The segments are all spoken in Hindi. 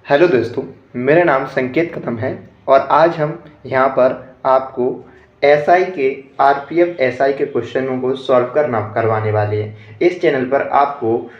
हेलो दोस्तों, मेरा नाम संकेत कदम है और आज हम यहाँ पर आपको एसआई के आरपीएफ एसआई के क्वेश्चनों को सॉल्व करवाने वाले हैं। इस चैनल पर आपको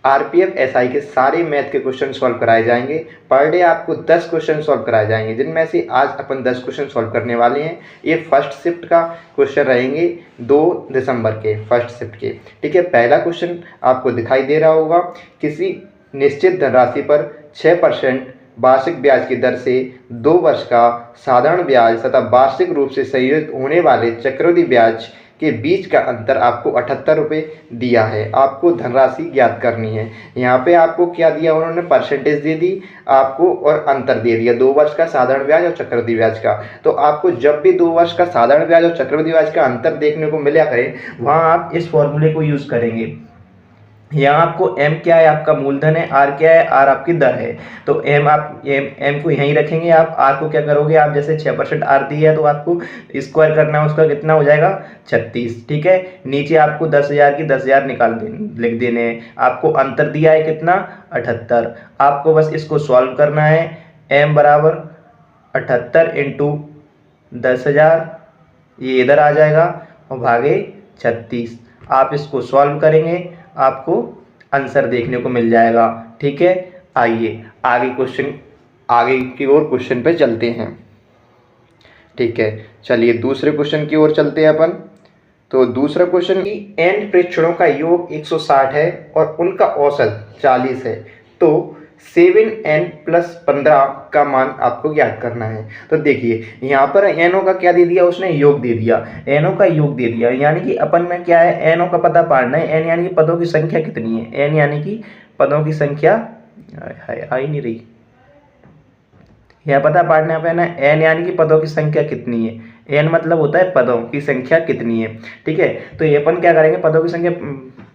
आरपीएफ एसआई के सारे मैथ के क्वेश्चन सॉल्व कराए जाएंगे। पर डे आपको 10 क्वेश्चन सॉल्व कराए जाएंगे, जिनमें से आज अपन 10 क्वेश्चन सॉल्व करने वाले हैं। ये फर्स्ट शिफ्ट का क्वेश्चन रहेंगे 2 दिसंबर के फर्स्ट शिफ्ट के। ठीक है, पहला क्वेश्चन आपको दिखाई दे रहा होगा। किसी निश्चित धनराशि पर 6% वार्षिक ब्याज की दर से 2 वर्ष का साधारण ब्याज तथा वार्षिक रूप से संयोजित होने वाले चक्रवृद्धि ब्याज के बीच का अंतर आपको 78 रुपये दिया है। आपको धनराशि ज्ञात करनी है। यहाँ पे आपको क्या दिया, उन्होंने परसेंटेज दे दी आपको और अंतर दे दिया 2 वर्ष का साधारण ब्याज और चक्रवृद्धि ब्याज का। तो आपको जब भी 2 वर्ष का साधारण ब्याज और चक्रवृद्धि ब्याज का अंतर देखने को मिला करे, वहाँ आप इस फॉर्मूले को यूज करेंगे। यहाँ आपको m क्या है, आपका मूलधन है, r क्या है, r आपकी दर है। तो m आप m को यहीं रखेंगे। आप r को क्या करोगे, आप जैसे 6% r दिया है तो आपको स्क्वायर करना है, उसका कितना हो जाएगा 36। ठीक है, नीचे आपको 10,000 की 10,000 लिख देने हैं। आपको अंतर दिया है कितना 78। आपको बस इसको सॉल्व करना है। m बराबर 78 इंटू 10,000, ये इधर आ जाएगा और भागे 36। आप इसको सॉल्व करेंगे, आपको आंसर देखने को मिल जाएगा। ठीक है, आइए आगे की ओर क्वेश्चन पे चलते हैं। ठीक है, चलिए दूसरे क्वेश्चन की ओर चलते हैं अपन। तो दूसरा क्वेश्चन, एन प्रेक्षणों का योग 160 है और उनका औसत 40 है, तो 7n+15 का मान आपको ज्ञात करना है। तो देखिए यहाँ पर एनओ का क्या दे दिया, उसने योग दे दिया, एनओ का योग दे दिया। यानी कि अपन में क्या है, एनओ का पता पाड़ना है। एन यानी कि पदों की संख्या कितनी है, एन यानी कि पदों की संख्या आ ही नहीं रही, यह पता पाड़ना है ना। एन यानी कि पदों की संख्या कितनी है, एन मतलब होता है पदों की संख्या कितनी है। ठीक है, तो ये अपन क्या करेंगे, पदों की संख्या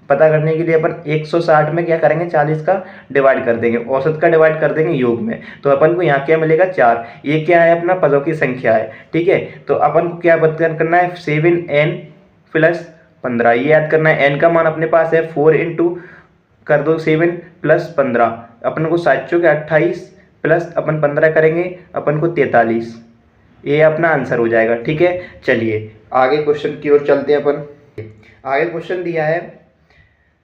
पता करने के लिए अपन 160 में क्या करेंगे, 40 का डिवाइड कर देंगे, औसत का डिवाइड कर देंगे योग में। तो अपन को यहाँ क्या मिलेगा 4। ये क्या है, अपना पदों की संख्या है। ठीक है, तो अपन को क्या करना है, 7n+15 ये याद करना है। एन का मान अपने पास है 4 इंटू कर दो 7+15, अपन को 7 चौके 28 प्लस अपन 15 करेंगे, अपन को 43। ये अपना आंसर हो जाएगा। ठीक है, चलिए आगे क्वेश्चन की ओर चलते हैं अपन। आगे क्वेश्चन दिया है,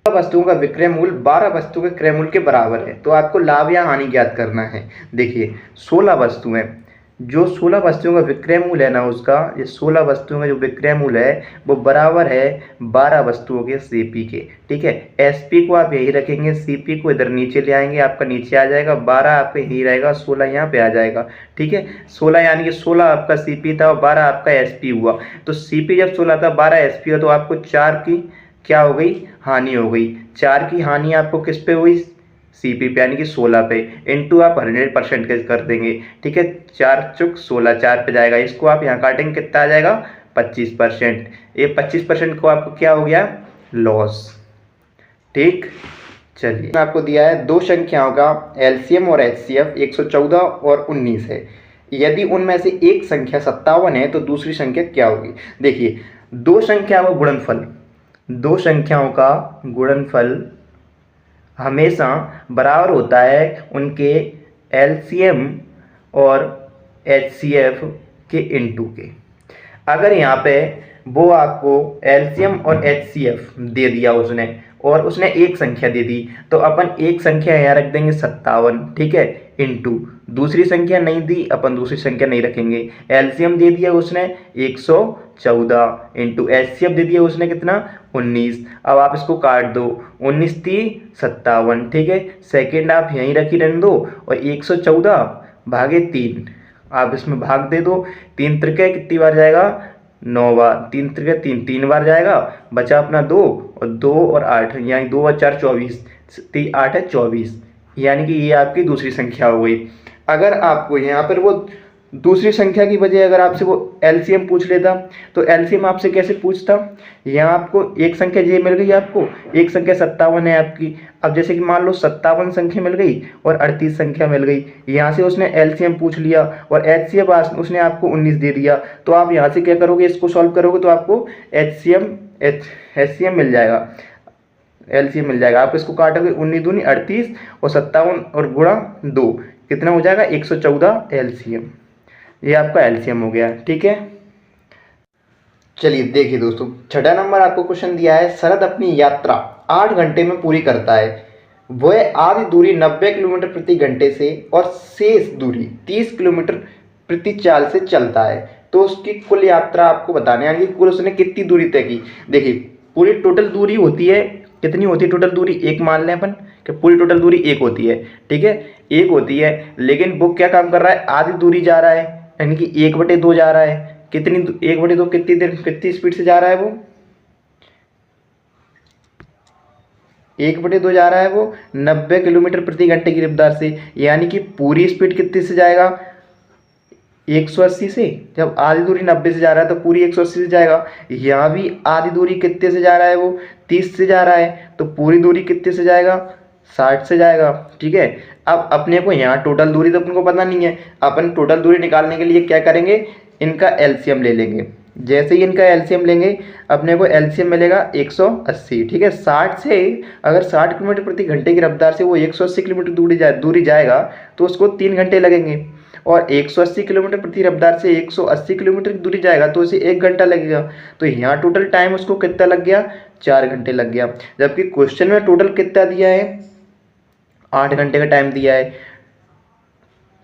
वस्तुओं का विक्रय मूल्य 12 वस्तुओं के क्रय मूल्य के बराबर है, तो आपको लाभ या हानि ज्ञात करना है। देखिए 16 वस्तुएं, जो 16 वस्तुओं का विक्रय मूल्य है ना, उसका ये 16 वस्तुओं का जो विक्रय मूल्य है वो बराबर है 12 वस्तुओं के सीपी के। ठीक है, एसपी को आप यही रखेंगे, सीपी को इधर नीचे ले आएंगे, आपका नीचे आ जाएगा, 12 आपका यही रहेगा, 16 यहाँ पे आ जाएगा। ठीक है, 16 यानी कि 16 आपका सीपी था और 12 आपका एसपी हुआ। तो सीपी जब 16 था, 12 एसपी हुआ, तो आपको 4 की क्या हो गई, हानि हो गई। 4 की हानि आपको किस पे हुई, सीपी पे, यानी कि 16 पे, इंटू आप 100% कर देंगे। ठीक है, 4 चुक 16, 4 पे जाएगा, इसको आप यहाँ काटेंगे, कितना आ जाएगा 25%। ये 25% को आपको क्या हो गया, लॉस। ठीक, चलिए आपको दिया है 2 संख्याओं का एलसीएम और एचसीएफ 114 और 19 है। यदि उनमें से एक संख्या 57 है तो दूसरी संख्या क्या होगी। देखिए 2 संख्याओं का गुणनफल, 2 संख्याओं का गुणनफल हमेशा बराबर होता है उनके एलसीएम और एचसीएफ के इनटू के। अगर यहाँ पे वो आपको एलसीएम और एचसीएफ दे दिया उसने और उसने एक संख्या दे दी, तो अपन एक संख्या यहाँ रख देंगे 57। ठीक है, इनटू दूसरी संख्या नहीं दी, अपन दूसरी संख्या नहीं रखेंगे। एलसीएम दे दिया उसने 114 इंटू एचसीएफ दे दिया उसने कितना 19। अब आप इसको काट दो, 19 × 57। ठीक है, सेकेंड आप यहीं रखी रहने दो और 114 भागे 3 आप इसमें भाग दे दो। 3 त्रिके कितनी बार जाएगा, 9 बार। 3 त्रिके 3, 3 बार जाएगा, बचा अपना 2 और 2 और 8, यानी 2 और 4 24, 8 है 24, यानी कि ये आपकी दूसरी संख्या हो गई। अगर आपको यहाँ पर वो दूसरी संख्या की बजाय अगर आपसे वो एलसीएम पूछ लेता, तो एलसीएम आपसे कैसे पूछता, यहाँ आपको एक संख्या ये मिल गई, आपको एक संख्या 57 है आपकी। अब जैसे कि मान लो 57 संख्या मिल गई और 38 संख्या मिल गई, यहाँ से उसने एलसीएम पूछ लिया और एचसीएफ उसने आपको 19 दे दिया। तो आप यहाँ से क्या करोगे, इसको सॉल्व करोगे तो आपको एचसीएम मिल जाएगा, एलसीएम मिल जाएगा। आप इसको काटोगे, 19 दूनी 38 और 57 और गुणा 2, कितना हो जाएगा 114 LCM। ये आपका LCM हो गया, ठीक है। चलिए देखिए दोस्तों, छठा नंबर आपको क्वेश्चन दिया है, शरद अपनी यात्रा 8 घंटे में पूरी करता है। वह आधी दूरी 90 किलोमीटर प्रति घंटे से और शेष दूरी 30 किलोमीटर प्रति चाल से चलता है। तो उसकी कुल यात्रा आपको बताना है, यानी कि कुल उसने कितनी दूरी तय की। देखिए पूरी टोटल दूरी होती है, कितनी होती है टोटल दूरी, एक मान लें अपन कि पूरी टोटल दूरी एक होती है, ठीक है, एक होती है। लेकिन वो क्या काम कर रहा है, आधी दूरी जा रहा है, यानी कि 1/2 जा रहा है। कितनी 1/2 कितनी देर कितनी स्पीड से जा रहा है वो, 1/2 जा रहा है वो 90 किलोमीटर प्रति घंटे की रफ्तार से। यानी कि पूरी स्पीड कितने से जाएगा, 180 से। जब आधी दूरी 90 से जा रहा है तो पूरी 180 से जाएगा। यहाँ भी आधी दूरी कितने से जा रहा है वो, 30 से जा रहा है, तो पूरी दूरी कितने से जाएगा, 60 से जाएगा, ठीक है। अब अपने को यहाँ टोटल दूरी तो अपन को पता नहीं है, अपन टोटल दूरी निकालने के लिए क्या करेंगे, इनका LCM ले लेंगे। जैसे ही इनका LCM लेंगे अपने को LCM मिलेगा 180, ठीक है। 60 से अगर 60 किलोमीटर प्रति घंटे की रफ्तार से वो 180 किलोमीटर दूरी जाएगा तो उसको 3 घंटे लगेंगे, और 180 किलोमीटर प्रति रफ्तार से 180 किलोमीटर की दूरी जाएगा तो उसे 1 घंटा लगेगा। तो यहाँ टोटल टाइम उसको कितना लग गया, 4 घंटे लग गया। जबकि क्वेश्चन में टोटल कितना दिया है, 8 घंटे का टाइम दिया है।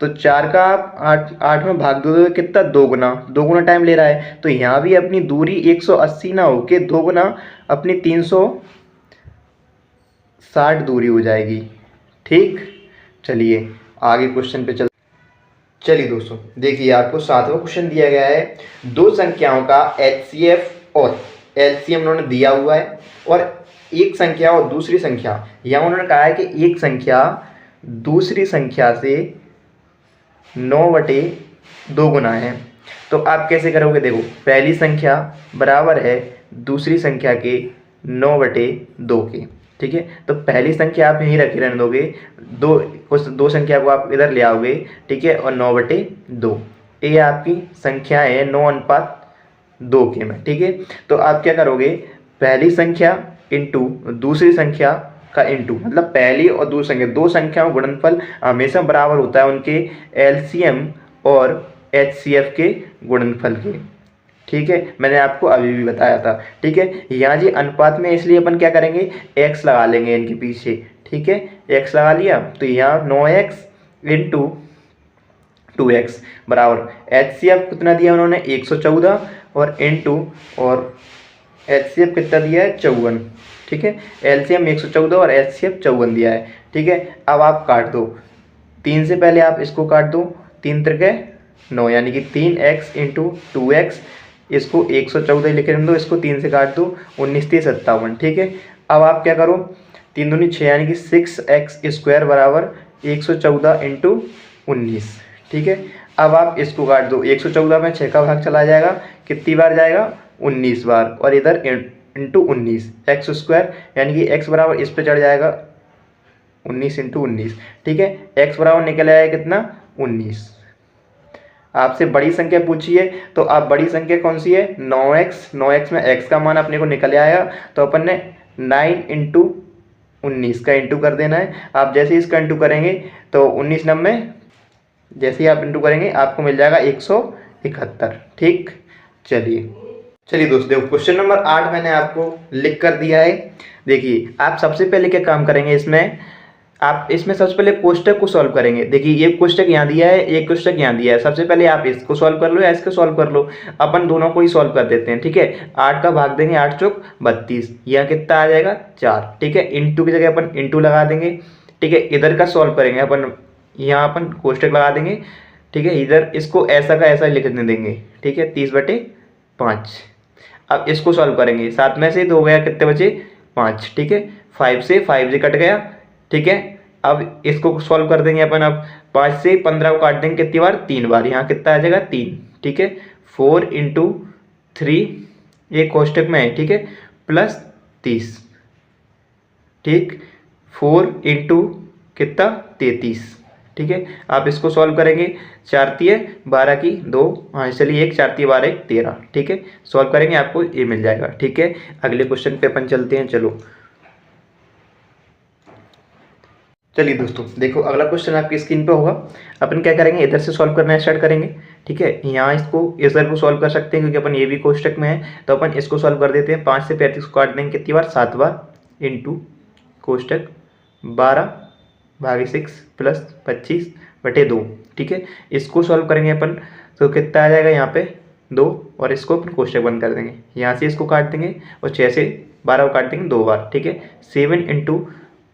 तो 4 का आप 8 में भाग दो तो कितना, 2 गुना टाइम ले रहा है। तो यहाँ भी अपनी दूरी 180 ना होके 2 गुना अपनी 360 दूरी हो जाएगी, ठीक। चलिए आगे क्वेश्चन पे चलिए दोस्तों देखिए, आपको 7वां क्वेश्चन दिया गया है, दो संख्याओं का HCF और LCM उन्होंने दिया हुआ है, और एक संख्या और दूसरी संख्या, यहाँ उन्होंने कहा है कि एक संख्या दूसरी संख्या से 9/2 गुना है। तो आप कैसे करोगे, देखो पहली संख्या बराबर है दूसरी संख्या के 9/2 के, ठीक है। तो पहली संख्या आप यहीं रखे रहने दोगे, दो संख्या को आप इधर ले आओगे, ठीक है, और 9/2 ये आपकी संख्या है 9:2 के में, ठीक है। तो आप क्या करोगे, पहली संख्या इंटू दूसरी संख्या का इंटू, मतलब पहली और दूसरी संख्या, दो संख्याओं गुणनफल हमेशा बराबर होता है उनके LCM और HCF के गुणनफल के, ठीक है। मैंने आपको अभी भी बताया था, ठीक है। यहाँ जी अनुपात में इसलिए अपन क्या करेंगे, x लगा लेंगे इनके पीछे, ठीक है। x लगा लिया तो यहाँ 9x इंटू 2x बराबर HCF कितना दिया उन्होंने 114 और इंटू और HCF कितना दिया है 54, ठीक है। LCM 114 और HCF 54 दिया है, ठीक है। अब आप काट दो, 3 से पहले आप इसको काट दो, 3 त्रिके 9, यानी कि 3x इंटू 2x, इसको 114 लिख दो, इसको 3 से काट दो, 19 3 57, ठीक है। अब आप क्या करो, 3 दूनी 6, यानी कि 6x² बराबर 114 इंटू 19, ठीक है। अब आप इसको काट दो, 114 में 6 का भाग चला जाएगा, कितनी बार जाएगा, 19 बार, और इधर इंटू 19 x², यानी कि x बराबर इस पे चढ़ जाएगा 19 इंटू 19, ठीक है। x बराबर निकल आएगा कितना, 19। आपसे बड़ी संख्या पूछी है तो आप बड़ी संख्या कौन सी है, 9x में x का मान अपने को निकल आया, तो अपन ने 9 इंटू 19 का इंटू कर देना है। आप जैसे ही इसका इंटू करेंगे तो 19 90, जैसे ही आप इंटू करेंगे आपको मिल जाएगा 171, ठीक। चलिए दोस्तों देखो, क्वेश्चन नंबर 8 मैंने आपको लिख कर दिया है। देखिए आप सबसे पहले क्या काम करेंगे, इसमें आप सबसे पहले कोष्टक को सॉल्व करेंगे। देखिए ये कोष्टक यहाँ दिया है, एक कोष्टक यहाँ दिया है, सबसे पहले आप इसको सॉल्व कर लो या इसको सॉल्व कर लो, अपन दोनों को ही सॉल्व कर देते हैं, ठीक है। 8 का भाग देंगे, 8 चौक 32, यहाँ कितना आ जाएगा 4, ठीक है। इंटू की जगह अपन इंटू लगा देंगे, ठीक है। इधर का सॉल्व करेंगे अपन, यहाँ अपन कोष्टक लगा देंगे, ठीक है। इधर इसको ऐसा का ऐसा लिखने देंगे, ठीक है, 30/5। अब इसको सॉल्व करेंगे, 7 में से 2 गया, कितने बचे 5, ठीक है। 5 से कट गया, ठीक है। अब इसको सॉल्व कर देंगे अपन, अब 5 से 15 को काट देंगे, कितनी बार, 3 बार, यहाँ कितना आ जाएगा 3, ठीक है। 4 इंटू 3 ये कोष्टक में है, ठीक है, प्लस 30, ठीक। 4 इंटू कितना 33, ठीक है। आप इसको सॉल्व करेंगे, 4 तिये 12 की 2, हाँ चलिए 1 4 तिये 12 1 13, ठीक है। सॉल्व करेंगे आपको ये मिल जाएगा, ठीक है। अगले क्वेश्चन पे अपन चलते हैं, चलिए दोस्तों देखो, अगला क्वेश्चन आपकी स्क्रीन पे होगा। अपन क्या करेंगे, इधर से सॉल्व करना स्टार्ट करेंगे। ठीक है, यहाँ इसको इधर को सॉल्व कर सकते हैं क्योंकि अपन ये भी कोष्टक में है, तो अपन इसको सॉल्व कर देते हैं। 5 से 35 को काट देंगे कितनी बार, 7 बार इंटू कोष्टक 12/6 प्लस 25/2। ठीक है, इसको सॉल्व करेंगे अपन तो कितना आ जाएगा यहाँ पे 2, और इसको अपन कोष्टक बंद कर देंगे। यहाँ से इसको काट देंगे और 6 से 12 को काट देंगे 2 बार। ठीक है, 7 इंटू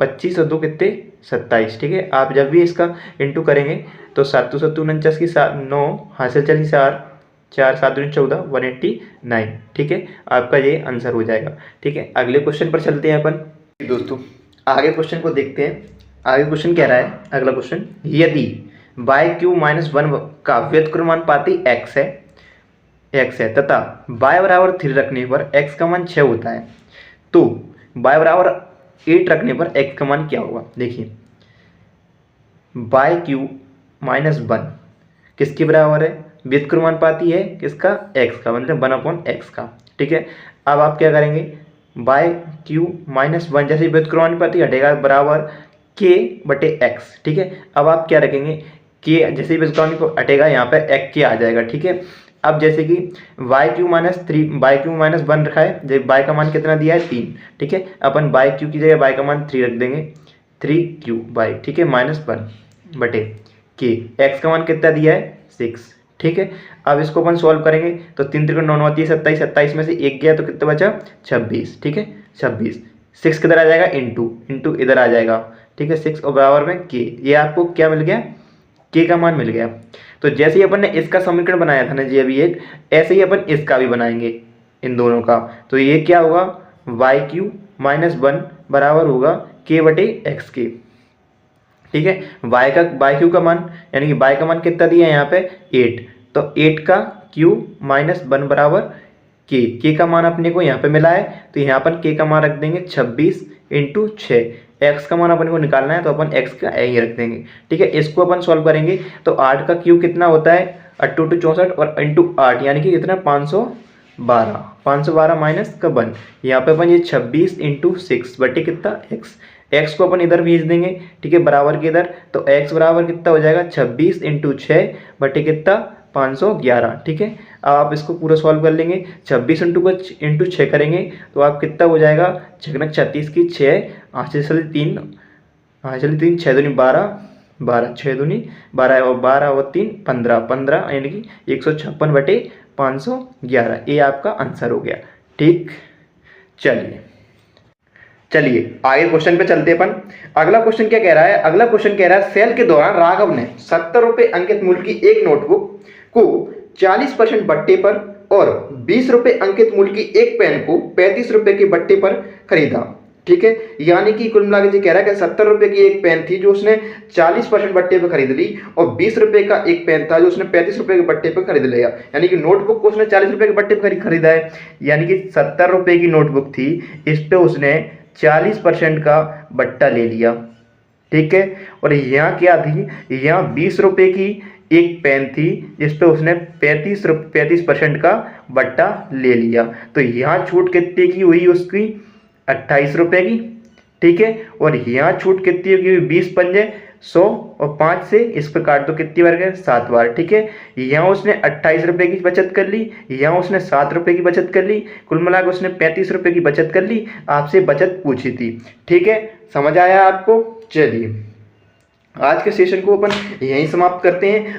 25 और 2 कितने 27। ठीक है, आप जब भी इसका इंटू करेंगे तो 7 7 49 की 9 हासिल चली 4 4 7 14 189। ठीक है, आपका ये आंसर हो जाएगा। ठीक है, अगले क्वेश्चन पर चलते हैं अपन। दोस्तों आगे क्वेश्चन को देखते हैं। आगे क्वेश्चन कह रहा है, अगला क्वेश्चन, यदि y³ - 1 का व्युत्क्रमानुपाती x है तथा y बराबर 3 रखने पर x का मान 6 होता है, तो y बराबर 8 रखने पर x का मान क्या होगा। देखिए, y³ - 1 किसके बराबर है, व्युत्क्रमानुपाती है किसका, x का, मतलब 1/x का। ठीक है, अब आप क्या करेंगे, y³ - 1 जैसे व्युत्क्रमानुपाती हटेगा बराबर k/x। ठीक है, अब आप क्या रखेंगे, k जैसे व्युत्क्रमानुपाती हटेगा यहाँ पे x k आ जाएगा। ठीक है, अब जैसे कि y³ - 3 y³ - 1 रखा है, जब y का मान कितना दिया है 3। ठीक है, अपन y³ की जगह y का मान 3 रख देंगे, 3³ ठीक है -1/k। x का मान कितना दिया है 6। ठीक है, अब इसको अपन सॉल्व करेंगे तो 3 3 9 9 27, 27 में से 1 गया तो कितना बचा 26। ठीक है, 26, 6 किधर आ जाएगा, इंटू इधर आ जाएगा। ठीक है, 6 और बराबर में k, ये आपको क्या मिल गया, k का मान मिल गया। तो जैसे ही अपन ने इसका समीकरण बनाया था ना जी अभी एक, ऐसे ही अपन इसका भी बनाएंगे इन दोनों का। तो ये क्या होगा, y³ - 1 बराबर होगा k/x के। ठीक है, y³ का मान यानी कि y का मान कितना दिया है यहाँ पे 8, तो 8 का क्यू -1 बराबर k का मान अपने को यहाँ पे मिला है, तो यहाँ पर k का मान रख देंगे 26 इंटू 6। x का मान अपन को निकालना है तो अपन x का यही रख देंगे। ठीक है, इसको अपन सॉल्व करेंगे तो 8 का क्यू कितना होता है 8 2 64 और इंटू 8 यानी कि कितना 512, 512 माइनस का 1, यहाँ पे अपन ये 26 इंटू 6 बटे कितना x को अपन इधर भेज देंगे। ठीक है, बराबर के इधर, तो x बराबर कितना हो जाएगा 26 इंटू 6 बटे कितना 511। ठीक है, अब आप इसको पूरा सॉल्व कर लेंगे, 26 इंटू 6 करेंगे तो आप कितना हो जाएगा, 36 की 6 8 से 3 6 दूनी 12 12 6 दूनी 12 और 12 और 3 15 15 यानी कि 156/511, ये आपका आंसर हो गया। ठीक, चलिए आगे क्वेश्चन पे चलते अपन। अगला क्वेश्चन क्या कह रहा है, अगला क्वेश्चन कह रहा है, सेल के दौरान राघव ने 70 रुपए अंकित मूल्य की एक नोटबुक को 40% बट्टे पर और 20 रुपए अंकित मूल्य की एक पेन को 35 रुपए के बट्टे पर खरीदा। ठीक है, यानी कि कुल मिलाकर कह रहा है कि 70 रुपए की एक पेन थी जो उसने 40% बट्टे पर खरीद ली, और 20 रुपए का एक पेन था जो उसने 35 रुपए के बट्टे पर खरीद लिया। यानी कि नोटबुक को उसने 40 रुपए के बट्टे पर खरीदा है, यानी कि 70 रुपए की नोटबुक थी, इस पे उसने 40% का बट्टा ले लिया। ठीक है, और यहाँ क्या थी, यहाँ 20 रुपए की एक पेन थी जिस पे उसने 35% का बट्टा ले लिया, तो यहाँ छूट कितने की हुई उसकी 28 रुपए की। ठीक है, और यहाँ छूट कितनी होगी 20 पंजे 100 और 5 से इस पर काट दो कितनी बार गए 7 बार। ठीक है, यहाँ उसने 28 रुपए की बचत कर ली, यहाँ उसने 7 रुपए की बचत कर ली, कुल मिलाकर उसने 35 रुपए की बचत कर ली। आपसे बचत पूछी थी। ठीक है, समझ आया आपको। चलिए आज के सेशन को अपन यहीं समाप्त करते हैं।